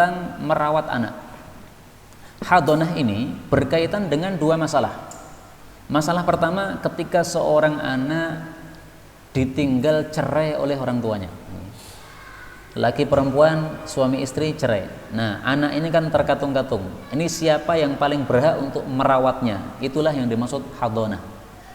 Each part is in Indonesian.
tentang merawat anak. Hadonah ini berkaitan dengan dua masalah. Masalah pertama, ketika seorang anak ditinggal cerai oleh orang tuanya. Laki perempuan, suami istri cerai. Nah, anak ini kan terkatung-katung. Ini siapa yang paling berhak untuk merawatnya? Itulah yang dimaksud hadonah.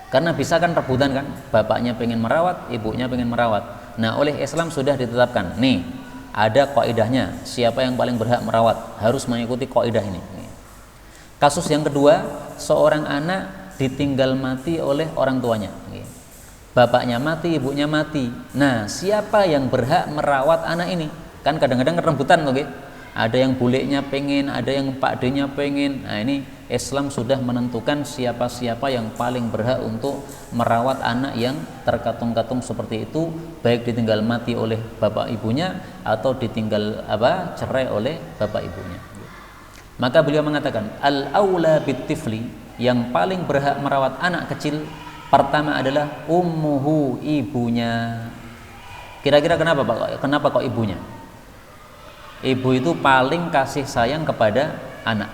Karena bisa kan rebutan kan, bapaknya pengen merawat, ibunya pengen merawat. Nah, oleh Islam sudah ditetapkan. Nih, ada kaidahnya. Siapa yang paling berhak merawat harus mengikuti kaidah ini. Kasus yang kedua, seorang anak ditinggal mati oleh orang tuanya. Bapaknya mati, ibunya mati. Nah, siapa yang berhak merawat anak ini? Kan kadang-kadang rebutan tuh, ada yang bulenya pengen, ada yang Pak D-nya pengen. Nah, ini Islam sudah menentukan siapa-siapa yang paling berhak untuk merawat anak yang terkatung-katung seperti itu, baik ditinggal mati oleh bapak ibunya atau ditinggal cerai oleh bapak ibunya. Maka beliau mengatakan, al-aula bitifli, yang paling berhak merawat anak kecil pertama adalah ummuhu, ibunya. Kira-kira kenapa Pak? Kenapa kok ibunya? Ibu itu paling kasih sayang kepada anak.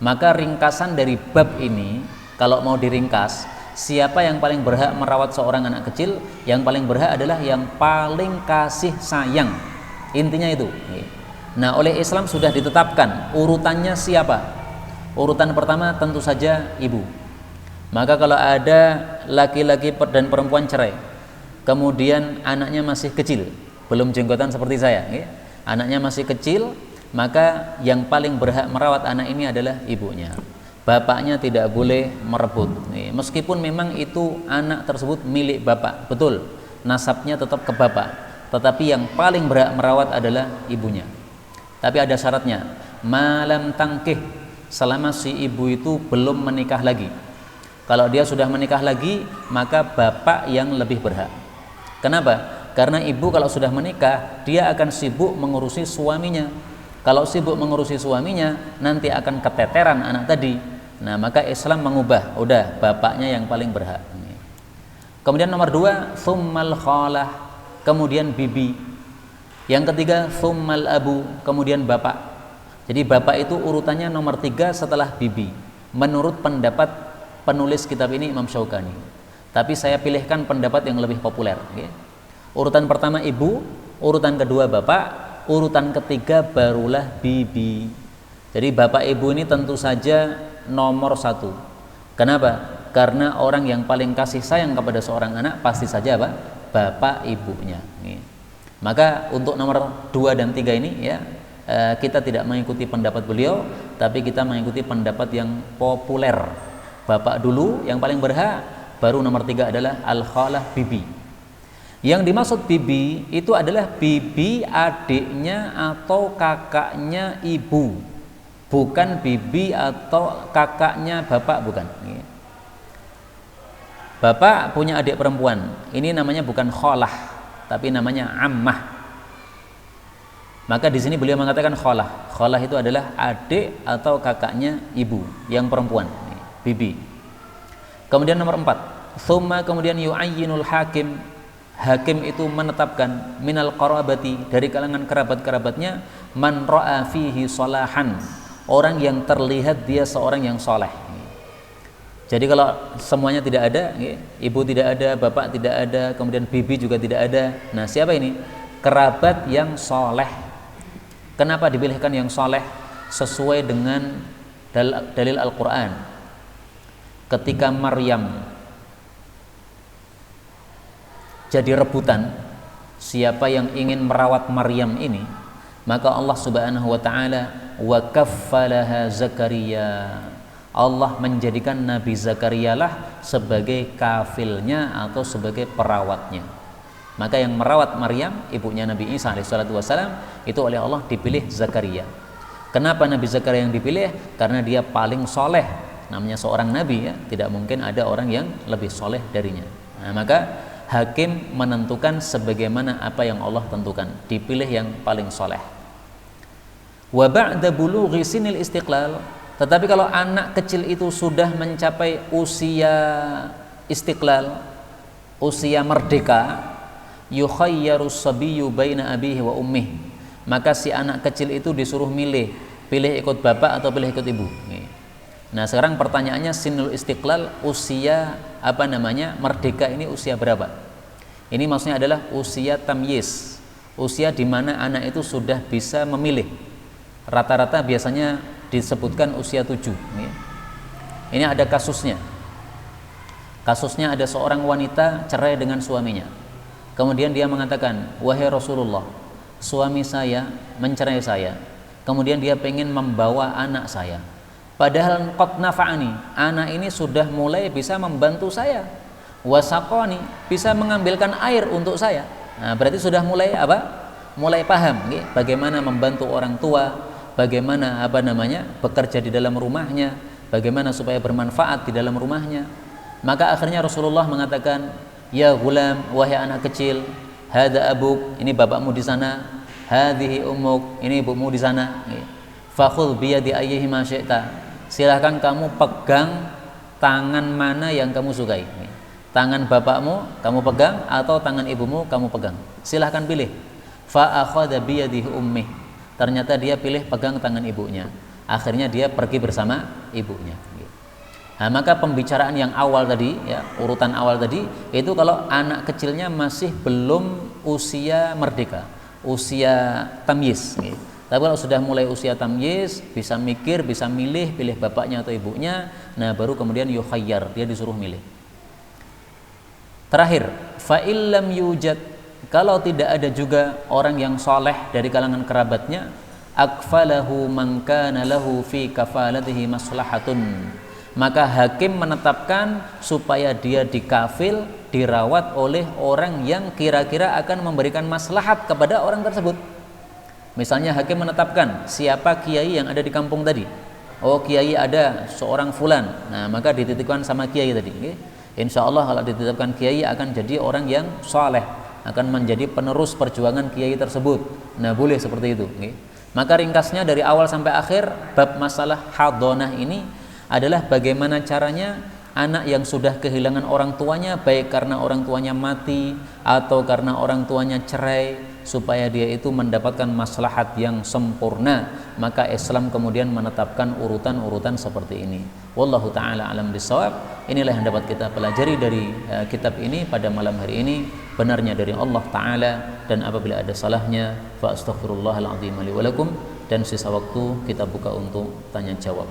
Maka ringkasan dari bab ini, kalau mau diringkas, siapa yang paling berhak merawat seorang anak kecil? Yang paling berhak adalah yang paling kasih sayang. Intinya itu. Nah, oleh Islam sudah ditetapkan urutannya siapa? Urutan pertama tentu saja ibu. Maka kalau ada laki-laki dan perempuan cerai, kemudian anaknya masih kecil, belum jenggotan seperti saya, anaknya masih kecil, maka yang paling berhak merawat anak ini adalah ibunya. Bapaknya tidak boleh merebut. Meskipun memang itu anak tersebut milik bapak, betul, nasabnya tetap ke bapak, tetapi yang paling berhak merawat adalah ibunya. Tapi ada syaratnya, malam tangkih, selama si ibu itu belum menikah lagi. Kalau dia sudah menikah lagi, maka bapak yang lebih berhak. Kenapa? Karena ibu kalau sudah menikah, dia akan sibuk mengurusi suaminya. Kalau sibuk mengurusi suaminya, nanti akan keteteran anak tadi. Nah, maka Islam mengubah, udah bapaknya yang paling berhak. Kemudian nomor dua, thummal khalah, kemudian bibi. Yang ketiga, thummal abu, kemudian bapak. Jadi bapak itu urutannya nomor 3 setelah bibi, menurut pendapat penulis kitab ini Imam Syaukani. Tapi saya pilihkan pendapat yang lebih populer. Urutan pertama ibu, urutan kedua bapak, urutan ketiga barulah bibi. Jadi bapak ibu ini tentu saja nomor 1. Kenapa? Karena orang yang paling kasih sayang kepada seorang anak pasti saja bapak ibunya. Maka untuk nomor 2 dan 3 ini kita tidak mengikuti pendapat beliau, tapi kita mengikuti pendapat yang populer. Bapak dulu yang paling berhak, baru nomor 3 adalah al-khalah, bibi. Yang dimaksud bibi itu adalah bibi adiknya atau kakaknya ibu, bukan bibi atau kakaknya bapak, bukan. Bapak punya adik perempuan, ini namanya bukan khalah, tapi namanya ammah. Maka di sini beliau mengatakan khalah. Khalah itu adalah adik atau kakaknya ibu yang perempuan, bibi. Kemudian nomor 4, thumma, kemudian yu'ayyinul hakim. Hakim itu menetapkan minal qarabati, dari kalangan kerabat-kerabatnya, man ra'a fihi salahan, orang yang terlihat dia seorang yang soleh. Jadi kalau semuanya tidak ada, ibu tidak ada, bapak tidak ada, kemudian bibi juga tidak ada, nah siapa ini? Kerabat yang soleh. Kenapa dipilihkan yang soleh? Sesuai dengan dalil Al-Quran. Ketika Maryam jadi rebutan, siapa yang ingin merawat Maryam ini, maka Allah Subhanahu wa taala wa kaffalaha Zakaria, Allah menjadikan Nabi Zakaria lah sebagai kafilnya atau sebagai perawatnya. Maka yang merawat Maryam, ibunya Nabi Isa alaihissalatu wassalam, itu oleh Allah dipilih Zakaria. Kenapa Nabi Zakaria yang dipilih? Karena dia paling soleh. Namanya seorang nabi, tidak mungkin ada orang yang lebih soleh darinya. Nah, maka hakim menentukan sebagaimana apa yang Allah tentukan, dipilih yang paling soleh. Wa ba'da bulughi sinil istiqlal, tetapi kalau anak kecil itu sudah mencapai usia istiqlal, usia merdeka, yukhayyaru sabiyyu baina abihi wa ummih, maka si anak kecil itu disuruh pilih ikut bapak atau pilih ikut ibu. Nah, sekarang pertanyaannya, sinul istiqlal, usia merdeka ini usia berapa? Ini maksudnya adalah usia tamyiz, usia di mana anak itu sudah bisa memilih. Rata-rata biasanya disebutkan usia 7. Ini ada kasusnya. Kasusnya ada seorang wanita cerai dengan suaminya. Kemudian dia mengatakan, wahai Rasulullah, suami saya mencerai saya. Kemudian dia pengen membawa anak saya. Padahal qad nafa'ani, anak ini sudah mulai bisa membantu saya. Wasaqani, bisa mengambilkan air untuk saya. Nah, berarti sudah mulai mulai paham bagaimana membantu orang tua, bagaimana bekerja di dalam rumahnya, bagaimana supaya bermanfaat di dalam rumahnya. Maka akhirnya Rasulullah mengatakan, ya gulam, wahai anak kecil, hada abuk, ini bapakmu di sana, hadhihi ummuk, ini ibumu di sana. Fakhudh biyadi ayyihi ma syi'ta, silahkan kamu pegang tangan mana yang kamu sukai. Tangan bapakmu kamu pegang atau tangan ibumu kamu pegang, silahkan pilih. Fa akhadha biyadihi ummih, ternyata dia pilih pegang tangan ibunya. Akhirnya dia pergi bersama ibunya. Nah, maka pembicaraan yang awal tadi, urutan awal tadi itu kalau anak kecilnya masih belum usia merdeka, usia tamyiz. Tapi kalau sudah mulai usia tamyiz, bisa mikir, bisa pilih bapaknya atau ibunya, nah baru kemudian yukhayyar, dia disuruh milih. Terakhir, fa illam yujad, kalau tidak ada juga orang yang soleh dari kalangan kerabatnya, akfalahu man kana lahu fi kafalatihi maslahatun, maka hakim menetapkan supaya dia dikafil, dirawat oleh orang yang kira-kira akan memberikan maslahat kepada orang tersebut. Misalnya hakim menetapkan siapa kiai yang ada di kampung tadi. Oh, kiai ada seorang fulan, nah maka dititipkan sama kiai tadi. Insya Allah kalau dititipkan kiai akan jadi orang yang soleh, akan menjadi penerus perjuangan kiai tersebut. Nah, boleh seperti itu. Maka ringkasnya dari awal sampai akhir bab masalah hadonah ini adalah bagaimana caranya anak yang sudah kehilangan orang tuanya, baik karena orang tuanya mati atau karena orang tuanya cerai, supaya dia itu mendapatkan maslahat yang sempurna. Maka Islam kemudian menetapkan urutan-urutan seperti ini. Wallahu ta'ala alam bisawab. Inilah yang dapat kita pelajari dari kitab ini pada malam hari ini. Benarnya dari Allah Ta'ala, dan apabila ada salahnya fa astaghfirullahal azim li wa lakum, dan sisa waktu kita buka untuk tanya jawab.